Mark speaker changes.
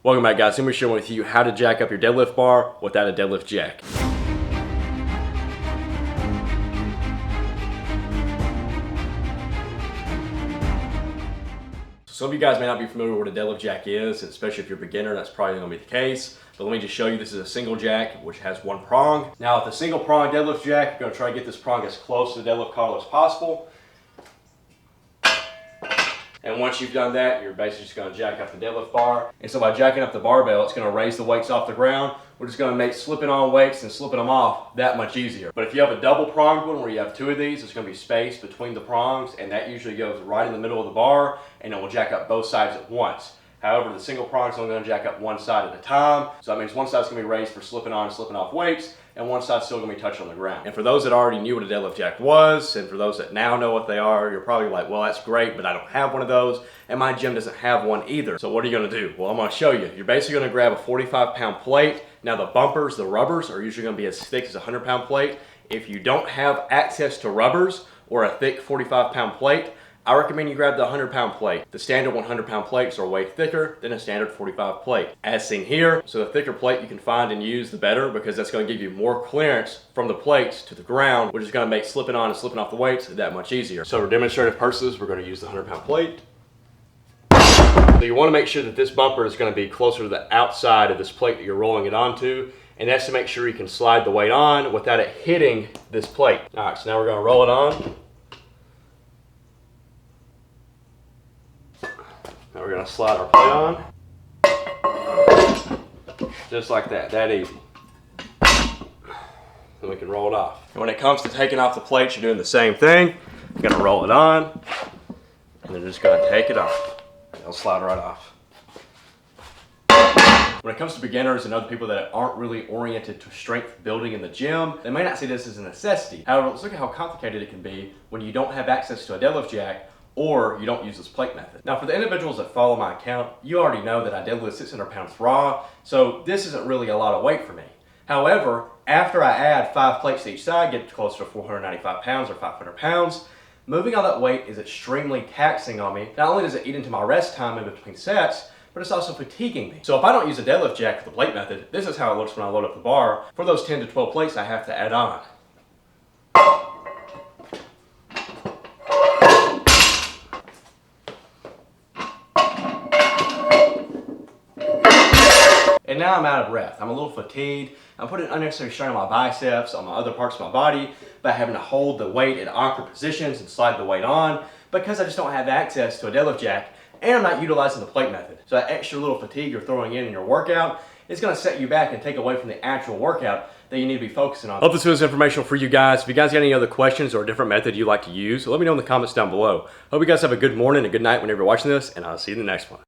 Speaker 1: Welcome back, guys. I'm going to be sharing with you how to jack up your deadlift bar without a deadlift jack. Some of you guys may not be familiar with what a deadlift jack is, especially if you're a beginner, that's probably going to be the case. But let me just show you, this is a single jack, which has one prong. Now with a single prong deadlift jack, you're going to try to get this prong as close to the deadlift collar as possible. And once you've done that, you're basically just going to jack up the deadlift bar. And so by jacking up the barbell, it's going to raise the weights off the ground, which is going to make slipping on weights and slipping them off that much easier. But if you have a double pronged one where you have two of these, there's going to be space between the prongs, and that usually goes right in the middle of the bar, and it will jack up both sides at once. However, the single prong is only going to jack up one side at a time. So that means one side's going to be raised for slipping on and slipping off weights, and one side's still going to be touched on the ground. And for those that already knew what a deadlift jack was, and for those that now know what they are, you're probably like, well, that's great, but I don't have one of those, and my gym doesn't have one either. So what are you going to do? Well, I'm going to show you. You're basically going to grab a 45-pound plate. Now the bumpers, the rubbers, are usually going to be as thick as a 100-pound plate. If you don't have access to rubbers or a thick 45-pound plate, I recommend you grab the 100-pound plate. The standard 100-pound plates are way thicker than a standard 45 plate, as seen here. So the thicker plate you can find and use, the better, because that's going to give you more clearance from the plates to the ground, which is going to make slipping on and slipping off the weights that much easier. So for demonstrative purposes, we're going to use the 100-pound plate. So you want to make sure that this bumper is going to be closer to the outside of this plate that you're rolling it onto, and that's to make sure you can slide the weight on without it hitting this plate. All right, so now we're going to roll it on. Now we're going to slide our plate on, just like that, that easy. Then we can roll it off. And when it comes to taking off the plates, you're doing the same thing. You're going to roll it on, and then just going to take it off. It'll slide right off. When it comes to beginners and other people that aren't really oriented to strength building in the gym, they may not see this as a necessity. However, let's look at how complicated it can be when you don't have access to a deadlift jack or you don't use this plate method. Now for the individuals that follow my account, you already know that I deadlift 600 pounds raw, so this isn't really a lot of weight for me. However, after I add 5 plates to each side, get closer to 495 pounds or 500 pounds, moving all that weight is extremely taxing on me. Not only does it eat into my rest time in between sets, but it's also fatiguing me. So if I don't use a deadlift jack with the plate method, this is how it looks when I load up the bar for those 10 to 12 plates I have to add on. And now I'm out of breath. I'm a little fatigued. I'm putting unnecessary strain on my biceps, on my other parts of my body, by having to hold the weight in awkward positions and slide the weight on because I just don't have access to a deadlift jack, and I'm not utilizing the plate method. So that extra little fatigue you're throwing in your workout is going to set you back and take away from the actual workout that you need to be focusing on. Hope this was informational for you guys. If you guys got any other questions or a different method you'd like to use, let me know in the comments down below. Hope you guys have a good morning and a good night whenever you're watching this, and I'll see you in the next one.